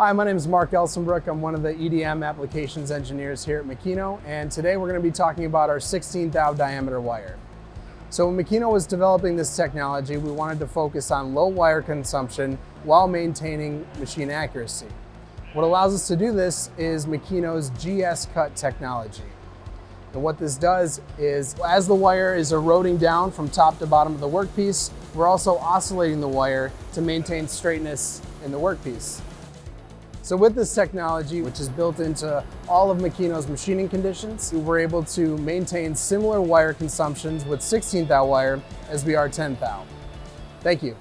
Hi, my name is Mark Elsenbrook. I'm one of the EDM applications engineers here at Makino, and today we're going to be talking about our 16th thou diameter wire. So when Makino was developing this technology, we wanted to focus on low wire consumption while maintaining machine accuracy. What allows us to do this is Makino's GS-Cut technology. And what this does is, as the wire is eroding down from top to bottom of the workpiece, we're also oscillating the wire to maintain straightness in the workpiece. So with this technology, which is built into all of Makino's machining conditions, we're able to maintain similar wire consumptions with 16th thou wire as we are 10th thou. Thank you.